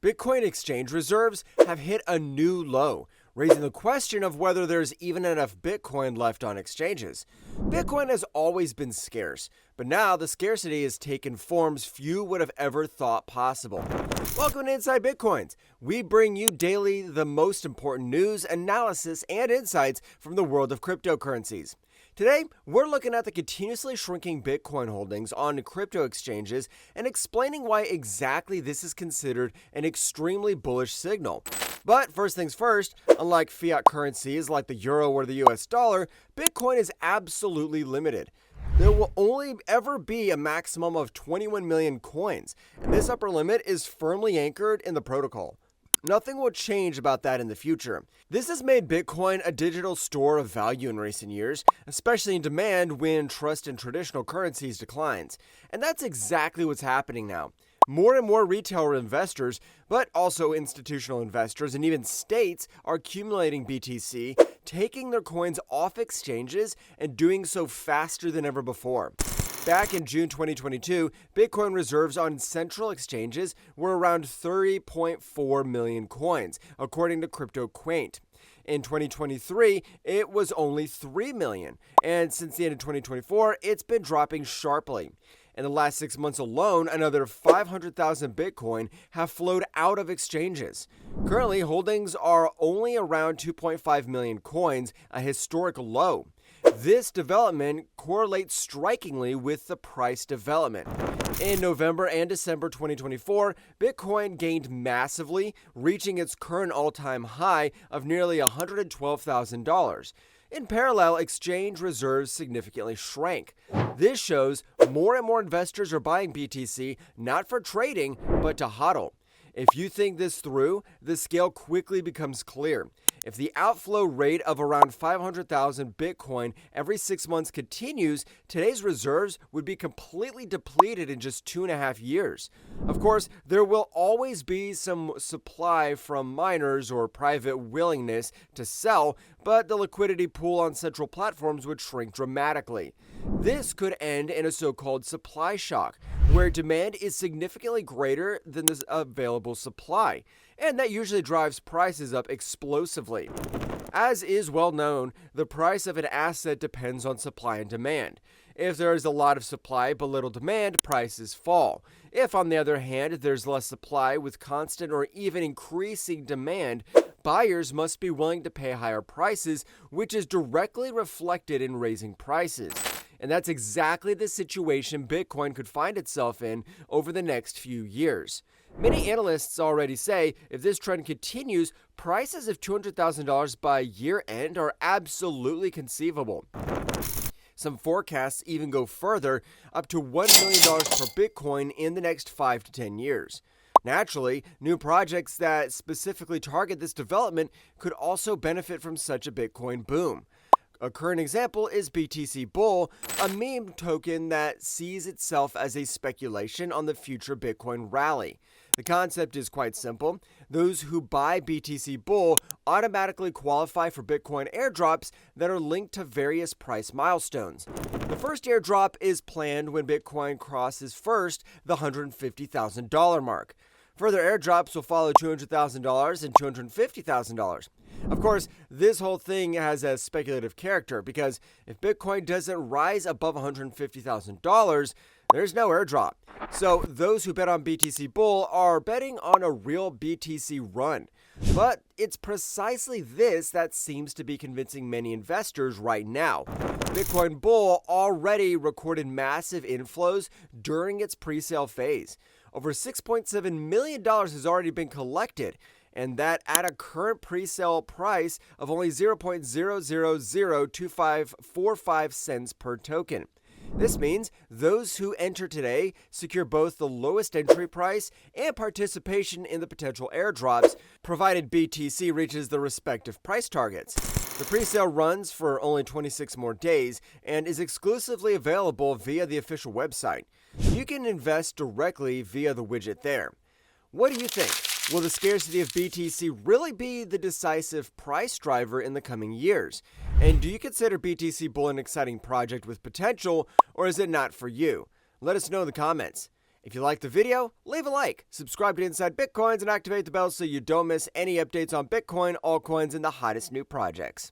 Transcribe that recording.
Bitcoin exchange reserves have hit a new low, raising the question of whether there's even enough Bitcoin left on exchanges. Bitcoin has always been scarce, but now the scarcity has taken forms few would have ever thought possible. Welcome to Inside Bitcoins. We bring you daily the most important news, analysis, and insights from the world of cryptocurrencies. Today, we're looking at the continuously shrinking Bitcoin holdings on crypto exchanges and explaining why exactly this is considered an extremely bullish signal. But first things first, unlike fiat currencies like the euro or the US dollar, Bitcoin is absolutely limited. There will only ever be a maximum of 21 million coins, and this upper limit is firmly anchored in the protocol. Nothing will change about that in the future. This has made Bitcoin a digital store of value in recent years, especially in demand when trust in traditional currencies declines. And that's exactly what's happening now. More and more retail investors, but also institutional investors and even states are accumulating BTC, taking their coins off exchanges and doing so faster than ever before. Back in June 2022, Bitcoin reserves on central exchanges were around 30.4 million coins, according to CryptoQuaint. In 2023, it was only 3 million, and since the end of 2024, it's been dropping sharply. In the last 6 months alone, another 500,000 Bitcoin have flowed out of exchanges. Currently, holdings are only around 2.5 million coins, a historic low. This development correlates strikingly with the price development. In November and December 2024, Bitcoin gained massively, reaching its current all-time high of nearly $112,000. In parallel, exchange reserves significantly shrank. This shows more and more investors are buying BTC not for trading, but to hodl. If you think this through, the scale quickly becomes clear. If the outflow rate of around 500,000 Bitcoin every 6 months continues, today's reserves would be completely depleted in just 2.5 years. Of course, there will always be some supply from miners or private willingness to sell, but the liquidity pool on central platforms would shrink dramatically. This could end in a so-called supply shock, where demand is significantly greater than the available supply, and that usually drives prices up explosively. As is well known, the price of an asset depends on supply and demand. If there is a lot of supply but little demand, prices fall. If, on the other hand, there's less supply with constant or even increasing demand, buyers must be willing to pay higher prices, which is directly reflected in raising prices. And that's exactly the situation Bitcoin could find itself in over the next few years. Many analysts already say if this trend continues, prices of $200,000 by year end are absolutely conceivable. Some forecasts even go further, up to $1 million per Bitcoin in the next 5 to 10 years. Naturally, new projects that specifically target this development could also benefit from such a Bitcoin boom. A current example is BTCBULL, a meme token that sees itself as a speculation on the future Bitcoin rally. The concept is quite simple. Those who buy BTCBULL automatically qualify for Bitcoin airdrops that are linked to various price milestones. The first airdrop is planned when Bitcoin crosses first the $150,000 mark. Further airdrops will follow $200,000 and $250,000. Of course, this whole thing has a speculative character because if Bitcoin doesn't rise above $150,000, there's no airdrop. So those who bet on BTCBULL are betting on a real BTC run. But it's precisely this that seems to be convincing many investors right now. Bitcoin Bull already recorded massive inflows during its pre-sale phase. Over $6.7 million has already been collected, and that at a current pre-sale price of only 0.0002545 cents per token. This means those who enter today secure both the lowest entry price and participation in the potential airdrops, provided BTC reaches the respective price targets. The pre-sale runs for only 26 more days and is exclusively available via the official website. You can invest directly via the widget there. What do you think? Will the scarcity of BTC really be the decisive price driver in the coming years? And do you consider BTCBULL an exciting project with potential, or is it not for you? Let us know in the comments. If you liked the video, leave a like, subscribe to Inside Bitcoins, and activate the bell so you don't miss any updates on Bitcoin, altcoins, and the hottest new projects.